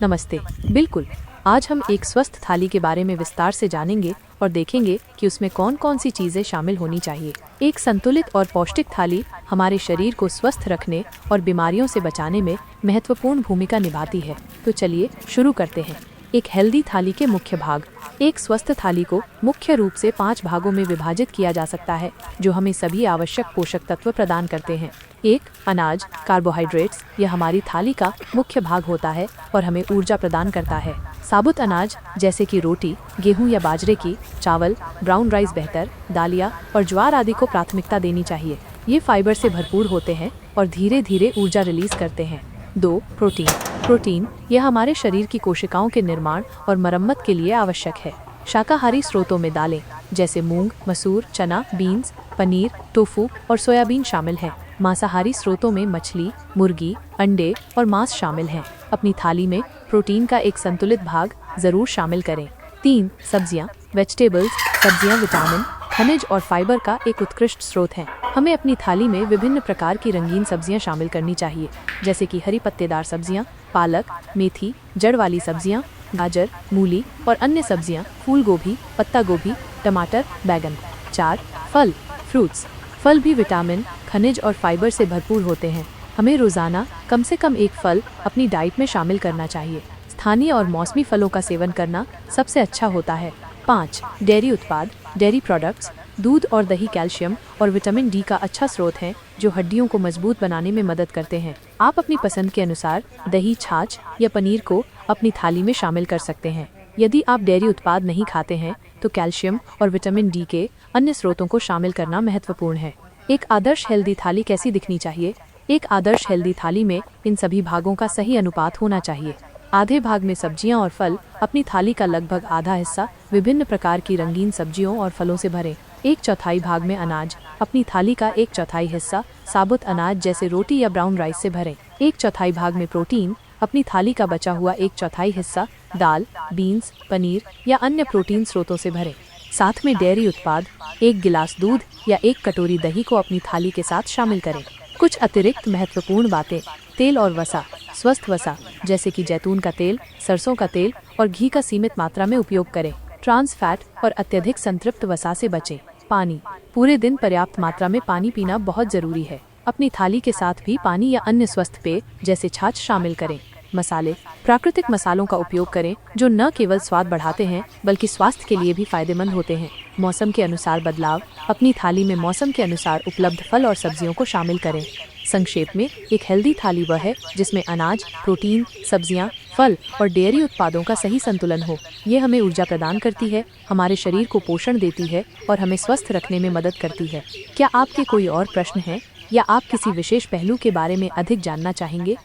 नमस्ते। बिल्कुल, आज हम एक स्वस्थ थाली के बारे में विस्तार से जानेंगे और देखेंगे कि उसमें कौन कौन सी चीज़ें शामिल होनी चाहिए। एक संतुलित और पौष्टिक थाली हमारे शरीर को स्वस्थ रखने और बीमारियों से बचाने में महत्वपूर्ण भूमिका निभाती है। तो चलिए शुरू करते हैं। एक हेल्दी थाली के मुख्य भाग। एक स्वस्थ थाली को मुख्य रूप से 5 भागों में विभाजित किया जा सकता है, जो हमें सभी आवश्यक पोषक तत्व प्रदान करते हैं। 1. अनाज, कार्बोहाइड्रेट्स। यह हमारी थाली का मुख्य भाग होता है और हमें ऊर्जा प्रदान करता है। साबुत अनाज जैसे कि रोटी, गेहूं या बाजरे की, चावल, ब्राउन राइस बेहतर, दालिया और ज्वार आदि को प्राथमिकता देनी चाहिए। ये फाइबर से भरपूर होते हैं और धीरे धीरे ऊर्जा रिलीज करते हैं। 2. प्रोटीन। प्रोटीन यह हमारे शरीर की कोशिकाओं के निर्माण और मरम्मत के लिए आवश्यक है। शाकाहारी स्रोतों में दालें जैसे मूंग, मसूर, चना, बीन्स, पनीर, टोफू और सोयाबीन शामिल हैं। मांसाहारी स्रोतों में मछली, मुर्गी, अंडे और मांस शामिल हैं। अपनी थाली में प्रोटीन का एक संतुलित भाग जरूर शामिल करें। 3. सब्जियां, वेजिटेबल्स। सब्जियां विटामिन, खनिज और फाइबर का एक उत्कृष्ट स्रोत हैं। हमें अपनी थाली में विभिन्न प्रकार की रंगीन सब्जियां शामिल करनी चाहिए, जैसे कि हरी पत्तेदार सब्जियां, पालक, मेथी, जड़ वाली सब्जियां, गाजर, मूली और अन्य सब्जियां, फूल गोभी, पत्ता गोभी, टमाटर, बैंगन। 4. फल, फ्रूट्स। फल भी विटामिन, खनिज और फाइबर से भरपूर होते हैं। हमें रोजाना कम से कम एक फल अपनी डाइट में शामिल करना चाहिए। स्थानीय और मौसमी फलों का सेवन करना सबसे अच्छा होता है। 5. डेयरी उत्पाद, डेयरी प्रोडक्ट्स। दूध और दही कैल्शियम और विटामिन डी का अच्छा स्रोत हैं, जो हड्डियों को मजबूत बनाने में मदद करते हैं। आप अपनी पसंद के अनुसार दही, छाछ या पनीर को अपनी थाली में शामिल कर सकते हैं। यदि आप डेयरी उत्पाद नहीं खाते हैं, तो कैल्शियम और विटामिन डी के अन्य स्रोतों को शामिल करना महत्वपूर्ण है। एक आदर्श हेल्दी थाली कैसी दिखनी चाहिए? एक आदर्श हेल्दी थाली में इन सभी भागों का सही अनुपात होना चाहिए। आधे भाग में सब्जियां और फल। अपनी थाली का लगभग आधा हिस्सा विभिन्न प्रकार की रंगीन सब्जियों और फलों से भरें। 1/4 भाग में अनाज। अपनी थाली का 1/4 हिस्सा साबुत अनाज जैसे रोटी या ब्राउन राइस से भरें। 1/4 भाग में प्रोटीन। अपनी थाली का बचा हुआ 1/4 हिस्सा दाल, बीन्स, पनीर या अन्य प्रोटीन स्रोतों से भरें। साथ में डेयरी उत्पाद, 1 गिलास दूध या 1 कटोरी दही को अपनी थाली के साथ शामिल करें। कुछ अतिरिक्त महत्वपूर्ण बातें। तेल और वसा। स्वस्थ वसा जैसे कि जैतून का तेल, सरसों का तेल और घी का सीमित मात्रा में उपयोग करें। ट्रांस फैट और अत्यधिक संतृप्त वसा से बचें। पानी। पूरे दिन पर्याप्त मात्रा में पानी पीना बहुत जरूरी है। अपनी थाली के साथ भी पानी या अन्य स्वस्थ पेय जैसे छाछ शामिल करें। मसाले। प्राकृतिक मसालों का उपयोग करें, जो न केवल स्वाद बढ़ाते हैं बल्कि स्वास्थ्य के लिए भी फायदेमंद होते हैं। मौसम के अनुसार बदलाव। अपनी थाली में मौसम के अनुसार उपलब्ध फल और सब्जियों को शामिल करें। संक्षेप में, एक हेल्दी थाली वह है जिसमें अनाज, प्रोटीन, सब्जियां, फल और डेयरी उत्पादों का सही संतुलन हो। ये हमें ऊर्जा प्रदान करती है, हमारे शरीर को पोषण देती है और हमें स्वस्थ रखने में मदद करती है। क्या आपके कोई और प्रश्न हैं या आप किसी विशेष पहलू के बारे में अधिक जानना चाहेंगे?